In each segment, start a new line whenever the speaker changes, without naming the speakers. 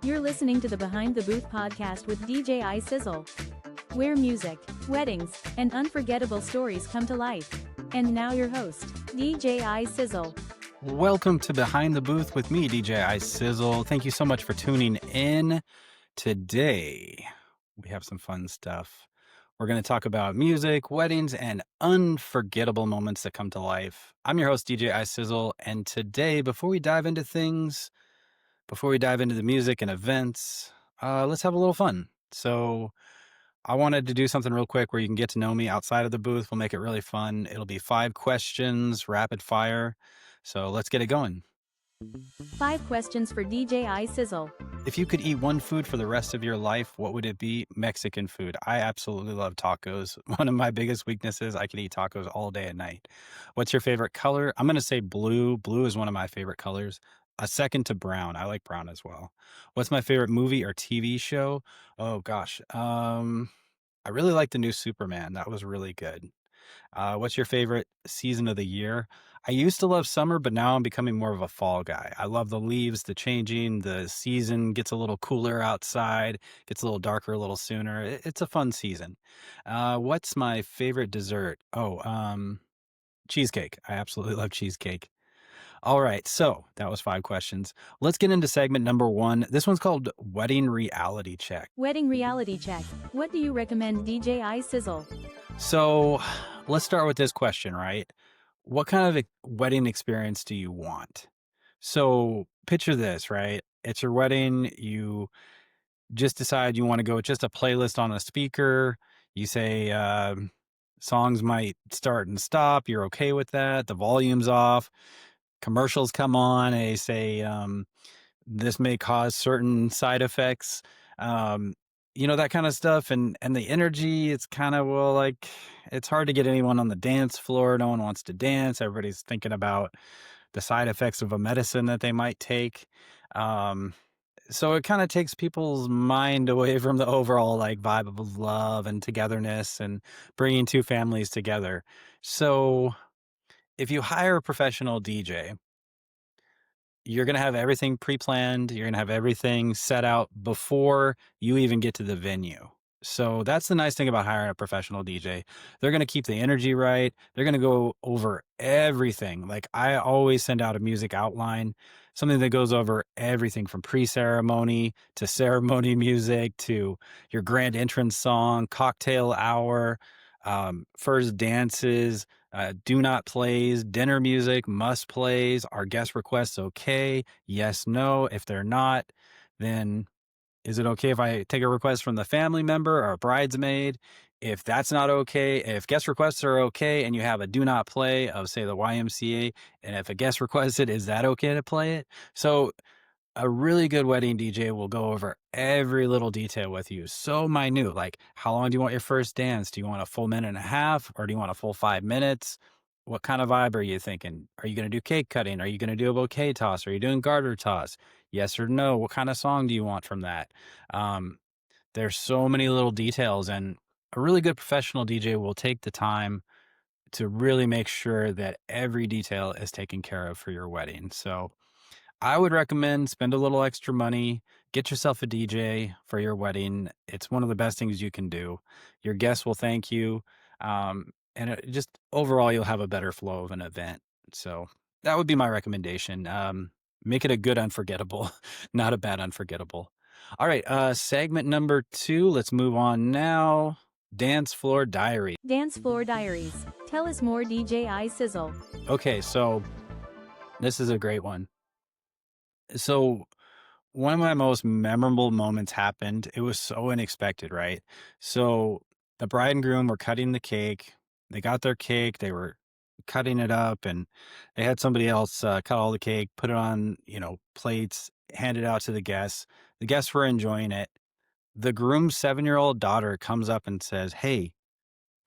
You're listening to the Behind the Booth podcast with DJ iSizzle, where music, weddings, and unforgettable stories come to life. And now your host, DJ iSizzle.
Welcome to Behind the Booth with me, DJ iSizzle. Thank you so much for tuning in. Today, we have some fun stuff. We're going to talk about music, weddings, and unforgettable moments that come to life. I'm your host, DJ iSizzle, and today, before we dive into the music and events, let's have a little fun. So I wanted to do something real quick where you can get to know me outside of the booth. We'll make it really fun. It'll be 5 questions, rapid fire. So let's get it going.
5 questions for DJ iSizzle.
If you could eat one food for the rest of your life, what would it be? Mexican food. I absolutely love tacos. One of my biggest weaknesses, I could eat tacos all day and night. What's your favorite color? I'm going to say blue. Blue is one of my favorite colors. A second to brown. I like brown as well. What's my favorite movie or TV show? Oh gosh. I really like the new Superman. That was really good. What's your favorite season of the year? I used to love summer, but now I'm becoming more of a fall guy. I love the leaves, the changing, the season gets a little cooler outside, gets a little darker a little sooner. It's a fun season. What's my favorite dessert? Cheesecake. I absolutely love cheesecake. All right, so that was 5 questions. Let's get into segment number 1. This one's called Wedding Reality Check.
Wedding reality check. What do you recommend, DJ iSizzle?
So let's start with this question, right? What kind of wedding experience do you want? So picture this, right? It's your wedding. You just decide you want to go with just a playlist on a speaker. You say songs might start and stop. You're okay with that. The volume's off. Commercials come on. They say this may cause certain side effects. That kind of stuff. And the energy, it's kind of, it's hard to get anyone on the dance floor. No one wants to dance. Everybody's thinking about the side effects of a medicine that they might take. So it kind of takes people's mind away from the overall vibe of love and togetherness and bringing two families together. So if you hire a professional DJ, you're going to have everything pre-planned. You're going to have everything set out before you even get to the venue. So that's the nice thing about hiring a professional DJ. They're going to keep the energy right. They're going to go over everything. Like I always send out a music outline, something that goes over everything from pre-ceremony to ceremony music to your grand entrance song, cocktail hour, first dances, do not plays, dinner music, must plays, are guest requests okay? Yes, no. If they're not, then is it okay if I take a request from the family member or a bridesmaid? If that's not okay, if guest requests are okay and you have a do not play of, say, the YMCA, and if a guest requested, is that okay to play it? So a really good wedding DJ will go over every little detail with you. So minute, like how long do you want your first dance? Do you want a full minute and a half or do you want a full 5 minutes? What kind of vibe are you thinking? Are you going to do cake cutting? Are you going to do a bouquet toss? Are you doing garter toss? Yes or no? What kind of song do you want from that? There's so many little details, and a really good professional DJ will take the time to really make sure that every detail is taken care of for your wedding. So I would recommend spend a little extra money, get yourself a DJ for your wedding. It's one of the best things you can do. Your guests will thank you. And just overall, you'll have a better flow of an event. So that would be my recommendation. Make it a good unforgettable, not a bad unforgettable. All right. Segment number 2. Let's move on now. Dance Floor Diary.
Dance floor diaries. Tell us more, DJ iSizzle.
Okay. So this is a great one. So one of my most memorable moments happened. It was so unexpected, right? So the bride and groom were cutting the cake. They got their cake. They were cutting it up, and they had somebody else cut all the cake, put it on, plates, hand it out to the guests. The guests were enjoying it. The groom's 7-year-old daughter comes up and says, "Hey,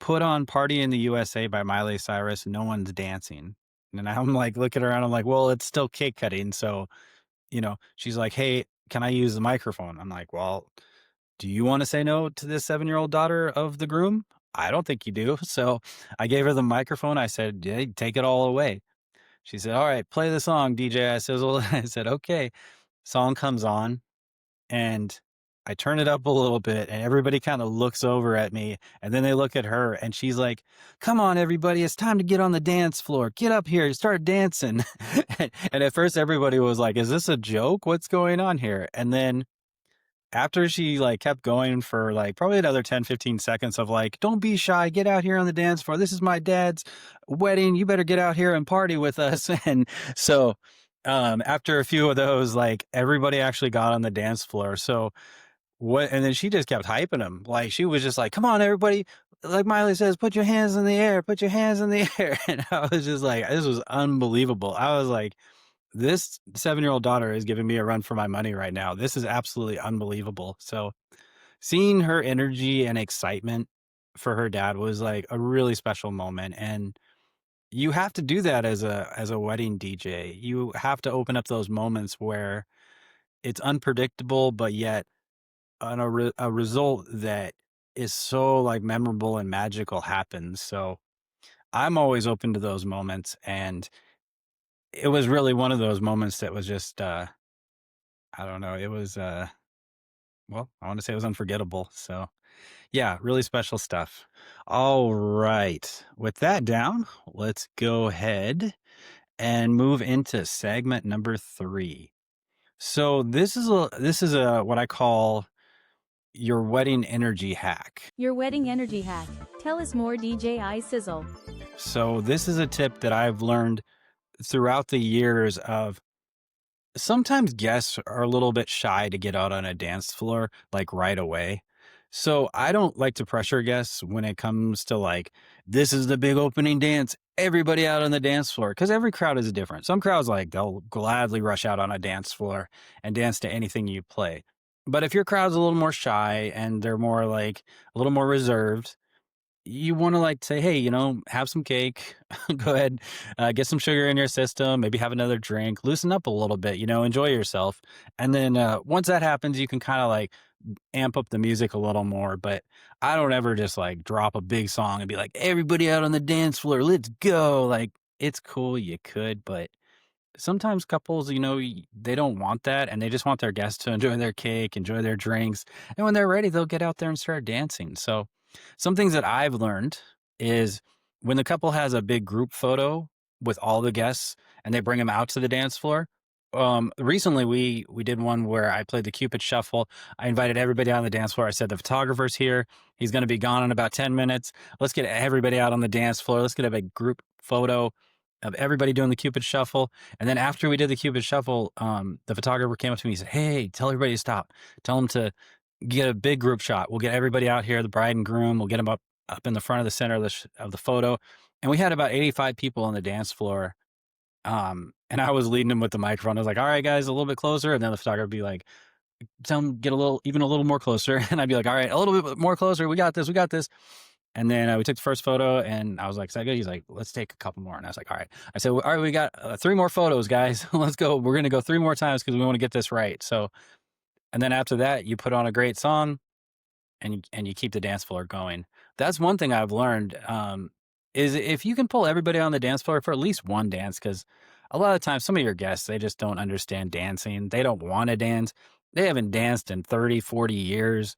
put on Party in the USA by Miley Cyrus. No one's dancing." And I'm like, looking around. I'm like, well, it's still cake cutting. So she's like, "Hey, can I use the microphone?" I'm like, "Well, do you want to say no to this 7-year-old daughter of the groom? I don't think you do." So I gave her the microphone. I said, "Yeah, take it all away." She said, "All right, play the song, DJ iSizzle." I said, "Okay." Song comes on. and I turn it up a little bit, and everybody kind of looks over at me, and then they look at her, and she's like, "Come on, everybody, it's time to get on the dance floor. Get up here, start dancing." And at first, everybody was like, "Is this a joke? What's going on here?" And then after she like kept going for like probably another 10, 15 seconds of like, "Don't be shy, get out here on the dance floor. This is my dad's wedding. You better get out here and party with us." And so after a few of those, like everybody actually got on the dance floor. So what, and then she just kept hyping them. Like she was just like, "Come on, everybody." Like Miley says, "Put your hands in the air, put your hands in the air." And I was just like, this was unbelievable. I was like, this 7-year-old daughter is giving me a run for my money right now. This is absolutely unbelievable. So seeing her energy and excitement for her dad was like a really special moment. And you have to do that as a wedding DJ. You have to open up those moments where it's unpredictable, but yet a result that is so like memorable and magical happens. So I'm always open to those moments, and it was really one of those moments that was just I don't know, it was well, I want to say it was unforgettable. So yeah, really special stuff. All right. With that down, let's go ahead and move into segment number 3. So this is a what I call your wedding energy hack.
Your wedding energy hack. Tell us more, DJ iSizzle.
So this is a tip that I've learned throughout the years of sometimes guests are a little bit shy to get out on a dance floor like right away. So I don't like to pressure guests when it comes to like, this is the big opening dance, everybody out on the dance floor. Cause every crowd is different. Some crowds like they'll gladly rush out on a dance floor and dance to anything you play. But if your crowd's a little more shy and they're more like a little more reserved, you want to like say, hey, have some cake, go ahead, get some sugar in your system, maybe have another drink, loosen up a little bit, enjoy yourself. And then once that happens, you can kind of like amp up the music a little more. But I don't ever just like drop a big song and be like, everybody out on the dance floor, let's go. Like, it's cool, you could, but sometimes couples, they don't want that and they just want their guests to enjoy their cake, enjoy their drinks. And when they're ready, they'll get out there and start dancing. So, some things that I've learned is when the couple has a big group photo with all the guests and they bring them out to the dance floor. Recently we did one where I played the Cupid Shuffle. I invited everybody on the dance floor. I said the photographer's here. He's going to be gone in about 10 minutes. Let's get everybody out on the dance floor. Let's get a big group photo of everybody doing the Cupid Shuffle. And then after we did the Cupid Shuffle, the photographer came up to me and said, "Hey, tell everybody to stop. Tell them to get a big group shot. We'll get everybody out here, the bride and groom. We'll get them up in the front of the center of the photo." And we had about 85 people on the dance floor. And I was leading them with the microphone. I was like, "All right, guys, a little bit closer." And then the photographer would be like, "Tell them get even a little more closer." And I'd be like, "All right, a little bit more closer. We got this. We got this." And then we took the first photo, and I was like, "Is that good?" He's like, "Let's take a couple more." And I was like, "All right." I said, "All right, we got 3 more photos, guys. Let's go. We're going to go 3 more times because we want to get this right." So, and then after that, you put on a great song and you keep the dance floor going. That's one thing I've learned, is if you can pull everybody on the dance floor for at least one dance, because a lot of times some of your guests, they just don't understand dancing. They don't want to dance. They haven't danced in 30, 40 years.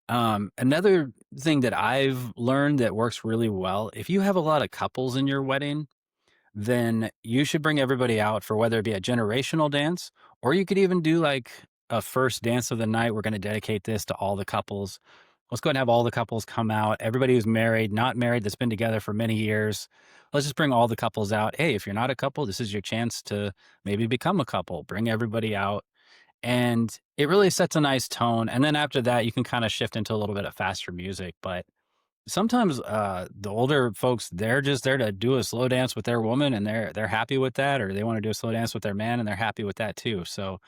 Another thing that I've learned that works really well, if you have a lot of couples in your wedding, then you should bring everybody out for whether it be a generational dance, or you could even do like a first dance of the night. We're going to dedicate this to all the couples. Let's go ahead and have all the couples come out. Everybody who's married, not married, that's been together for many years. Let's just bring all the couples out. Hey, if you're not a couple, this is your chance to maybe become a couple. Bring everybody out. And it really sets a nice tone. And then after that, you can kind of shift into a little bit of faster music. But sometimes the older folks, they're just there to do a slow dance with their woman and they're happy with that, or they want to do a slow dance with their man and they're happy with that too. So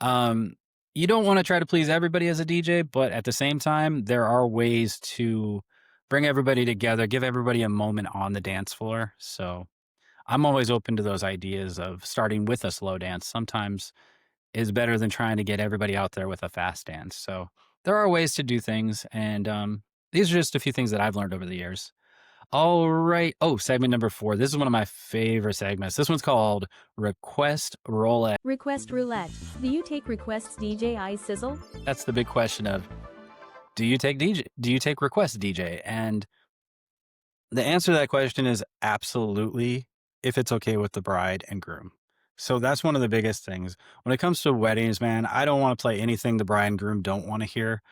um you don't want to try to please everybody as a DJ, but at the same time, there are ways to bring everybody together, give everybody a moment on the dance floor. So I'm always open to those ideas of starting with a slow dance. Sometimes is better than trying to get everybody out there with a fast dance. So there are ways to do things, and these are just a few things that I've learned over the years. All right. Oh, segment number 4. This is one of my favorite segments. This one's called Request Roulette.
Request roulette. Do you take requests, DJ iSizzle?
That's the big question of, do you take requests, DJ? And the answer to that question is absolutely, if it's okay with the bride and groom. So that's one of the biggest things. When it comes to weddings, man, I don't want to play anything the bride and groom don't want to hear.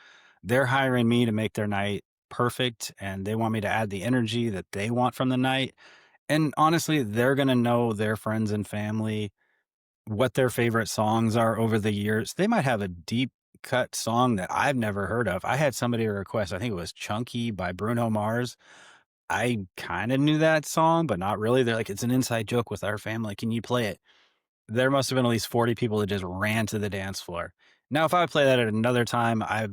They're hiring me to make their night perfect, and they want me to add the energy that they want from the night. And honestly, they're going to know their friends and family, what their favorite songs are over the years. They might have a deep cut song that I've never heard of. I had somebody request, I think it was Chunky by Bruno Mars. I kind of knew that song, but not really. They're like, it's an inside joke with our family. Can you play it? There must have been at least 40 people that just ran to the dance floor. Now, if I would play that at another time, I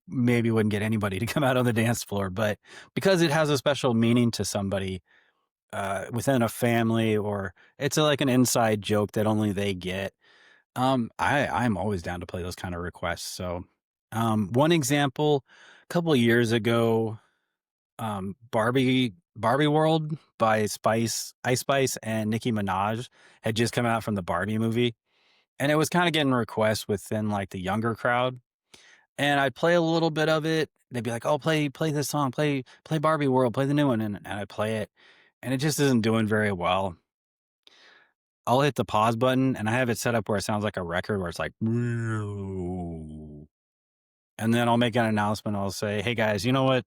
maybe wouldn't get anybody to come out on the dance floor. But because it has a special meaning to somebody within a family, or it's like an inside joke that only they get, I'm always down to play those kind of requests. So one example, a couple of years ago, Barbie World by Ice Spice and Nicki Minaj had just come out from the Barbie movie, and it was kind of getting requests within like the younger crowd. And I'd play a little bit of it. They'd be like, "Oh, play this song, play Barbie World, play the new one," and I play it, and it just isn't doing very well. I'll hit the pause button, and I have it set up where it sounds like a record, where it's like, and then I'll make an announcement. I'll say, "Hey guys, you know what?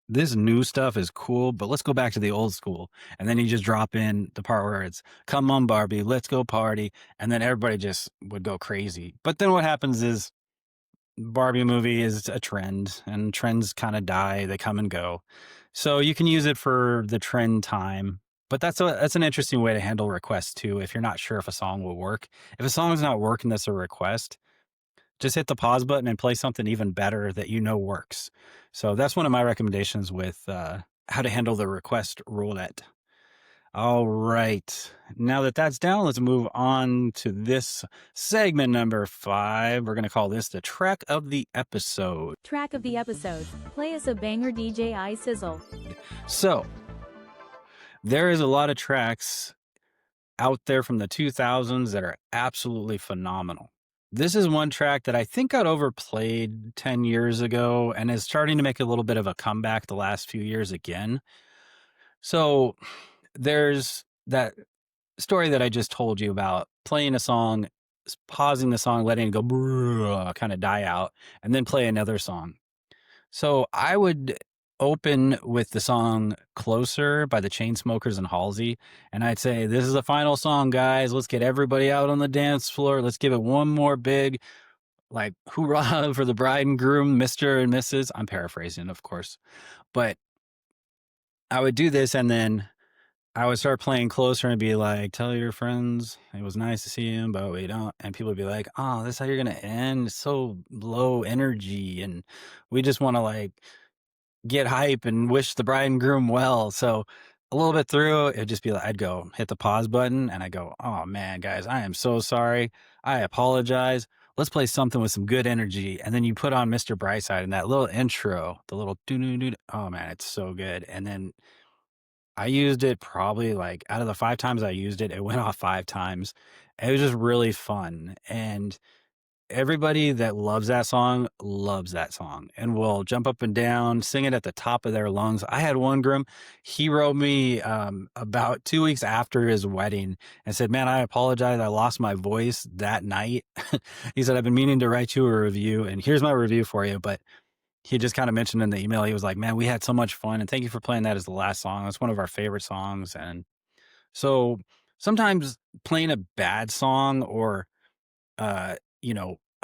This new stuff is cool, but let's go back to the old school." And then you just drop in the part where it's, "Come on, Barbie, let's go party." And then everybody just would go crazy. But then what happens is Barbie movie is a trend, and trends kind of die, they come and go. So you can use it for the trend time. But that's an interesting way to handle requests too, if you're not sure if a song will work. If a song's not working that's a request, just hit the pause button and play something even better that you know works. So that's one of my recommendations with how to handle the request roulette. All right. Now that that's down, let's move on to this segment number 5. We're going to call this the track of the episode.
Track of the episode. Play us a banger, DJ iSizzle.
So there is a lot of tracks out there from the 2000s that are absolutely phenomenal. This is one track that I think got overplayed 10 years ago and is starting to make a little bit of a comeback the last few years again. So there's that story that I just told you about playing a song, pausing the song, letting it go, kind of die out, and then play another song. So I would open with the song Closer by the Chainsmokers and Halsey, and I'd say, "This is the final song, guys. Let's get everybody out on the dance floor. Let's give it one more big, like, hoorah for the bride and groom, Mr. and Mrs." I'm paraphrasing, of course. But I would do this, and then I would start playing Closer and be like, "Tell your friends it was nice to see him, but we don't." And people would be like, "Oh, this is how you're going to end? It's so low energy. And we just want to like get hype and wish the bride and groom well." So a little bit through, it'd just be like, I'd go hit the pause button and I go, "Oh man, guys, I am so sorry. I apologize. Let's play something with some good energy." And then you put on Mr. Brightside and that little intro, the little doo-doo-doo. Oh man, it's so good. And then I used it probably like out of the 5 times I used it, it went off 5 times. It was just really fun. And everybody that loves that song and will jump up and down, sing it at the top of their lungs. I had one groom, he wrote me about 2 weeks after his wedding and said, "Man, I apologize. I lost my voice that night." He said, "I've been meaning to write you a review, and here's my review for you." But he just kind of mentioned in the email, he was like, "Man, we had so much fun, and thank you for playing that as the last song. That's one of our favorite songs." And so sometimes playing a bad song or, uh,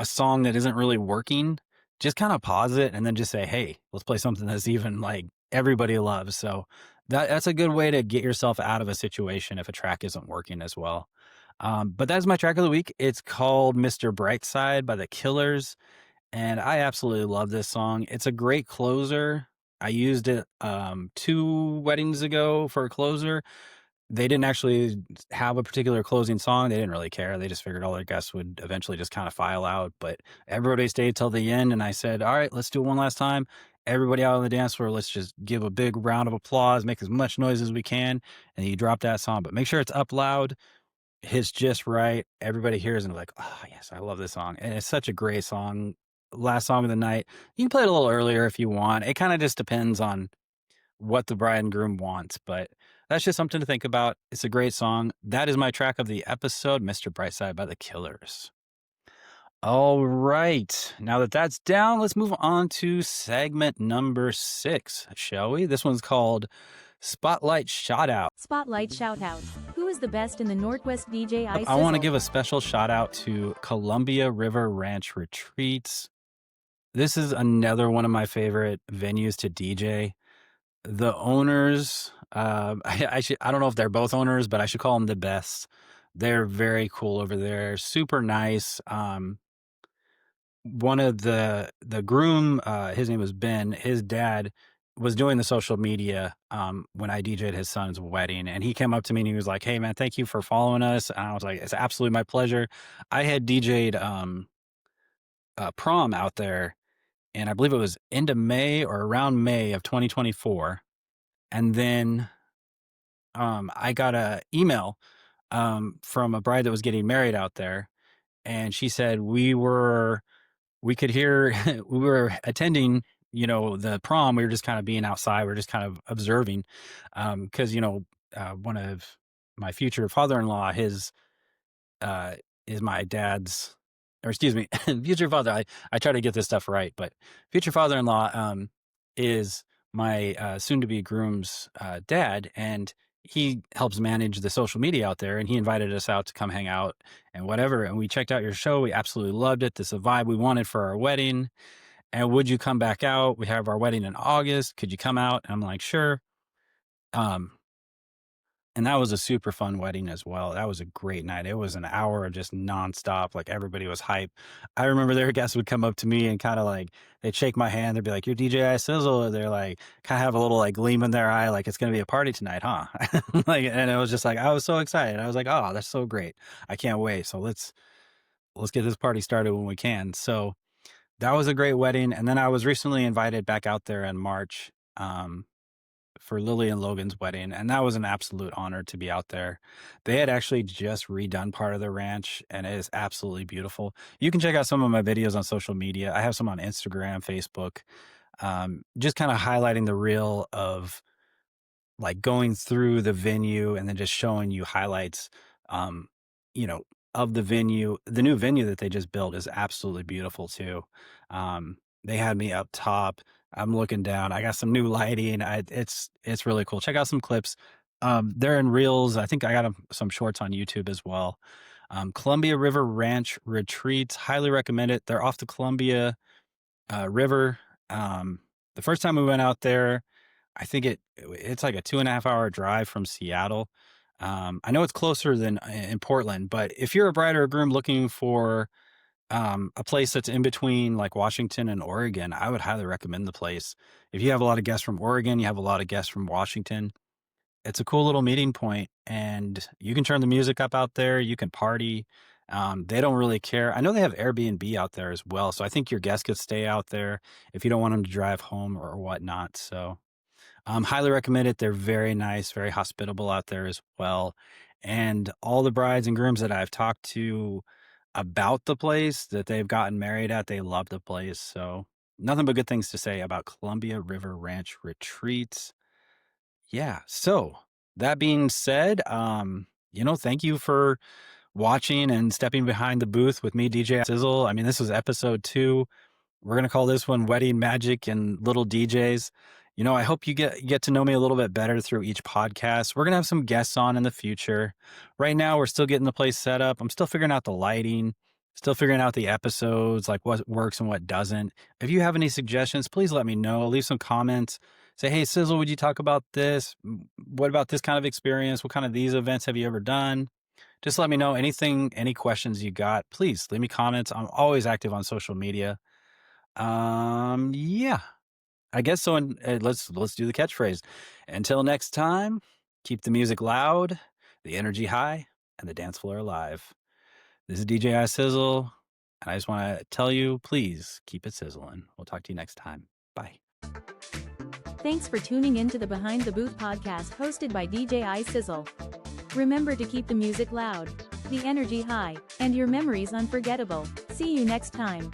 a song that isn't really working, just kind of pause it and then just say, "Hey, let's play something that's even like everybody loves." So that's a good way to get yourself out of a situation if a track isn't working as well. But that's my track of the week. It's called Mr. Brightside by the Killers. And I absolutely love this song. It's a great closer. I used it 2 weddings ago for a closer. They didn't actually have a particular closing song. They didn't really care. They just figured all their guests would eventually just kind of file out. But everybody stayed till the end, and I said, "All right, let's do it one last time." everybody out on the dance floor, let's just give a big round of applause, make as much noise as we can, and you drop that song. But make sure it's up loud, hits just right. Everybody hears and like, oh yes, I love this song. And it's such a great song. Last song of the night. You can play it a little earlier if you want. It kind of just depends on what the bride and groom wants, but that's just something to think about. It's a great song. That is my track of the episode, Mr. Brightside by the Killers. All right. Now that that's down, let's move on to segment number 6, shall we? This one's called Spotlight Shoutout.
Spotlight shoutout. Who is the best in the Northwest DJ iSizzle?
I want to give a special shout out to Columbia River Ranch Retreats. This is another one of my favorite venues to DJ. The owners, I don't know if they're both owners, but I should call them the Beths. They're very cool over there, super nice. One of the groom, his name was Ben. His dad was doing the social media when I DJ'd his son's wedding, and he came up to me and he was like, "Hey man, thank you for following us." And I was like, "It's absolutely my pleasure." I had DJ'd prom out there, and I believe it was end of May or around May of 2024, and then I got a email from a bride that was getting married out there, and she said we could hear we were attending, the prom. We were just kind of being outside. We are just kind of observing, because one of my future father-in-law, his is my dad's, or excuse me, future father. I try to get this stuff right, but future father-in-law is my soon-to-be groom's dad, and he helps manage the social media out there. And he invited us out to come hang out and whatever. And we checked out your show. We absolutely loved it. This is the vibe we wanted for our wedding. And would you come back out? We have our wedding in August. Could you come out? And I'm like, sure. And that was a super fun wedding as well. That was a great night. It was an hour of just nonstop. Like everybody was hype. I remember their guests would come up to me and kind of like, they'd shake my hand. They'd be like, "You're DJ iSizzle." They're like, kind of have a little like gleam in their eye. Like, it's going to be a party tonight, huh? Like, and it was just like, I was so excited. I was like, oh, that's so great. I can't wait. So let's get this party started when we can. So that was a great wedding. And then I was recently invited back out there in March. For Lily and Logan's wedding, and that was an absolute honor to be out there. They had actually just redone part of the ranch, and it is absolutely beautiful. You can check out some of my videos on social media. I have some on Instagram, Facebook, just kind of highlighting the reel of like going through the venue and then just showing you highlights, um, you know, of the venue. The new venue that they just built is absolutely beautiful too. They had me up top. I'm looking down. I got some new lighting. It's really cool. Check out some clips. They're in reels. I think I got some shorts on YouTube as well. Columbia River Ranch Retreats, highly recommend it. They're off the Columbia River. The first time we went out there, I think it's like a 2.5 hour drive from Seattle. I know it's closer than in Portland, but if you're a bride or a groom looking for a place that's in between like Washington and Oregon, I would highly recommend the place. If you have a lot of guests from Oregon, you have a lot of guests from Washington, it's a cool little meeting point, and you can turn the music up out there. You can party. They don't really care. I know they have Airbnb out there as well, so I think your guests could stay out there if you don't want them to drive home or whatnot. So highly recommend it. They're very nice, very hospitable out there as well. And all the brides and grooms that I've talked to about the place that they've gotten married at, they love the place. So nothing but good things to say about Columbia River Ranch Retreats. Yeah. So that being said, thank you for watching and stepping behind the booth with me, DJ Sizzle. I mean, this was episode 2. We're gonna call this one Wedding Magic and Little DJs. I hope you get to know me a little bit better through each podcast. We're gonna have some guests on in the future. Right now, we're still getting the place set up. I'm still figuring out the lighting, still figuring out the episodes, like what works and what doesn't. If you have any suggestions, please let me know. Leave some comments. Say, hey, Sizzle, would you talk about this? What about this kind of experience? What kind of these events have you ever done? Just let me know anything, any questions you got. Please leave me comments. I'm always active on social media. Yeah, I guess so. And let's do the catchphrase. Until next time, keep the music loud, the energy high, and the dance floor alive. This is DJ iSizzle, and I just want to tell you, please keep it sizzling. We'll talk to you next time. Bye.
Thanks for tuning in to the Behind the Booth podcast hosted by DJ iSizzle. Remember to keep the music loud, the energy high, and your memories unforgettable. See you next time.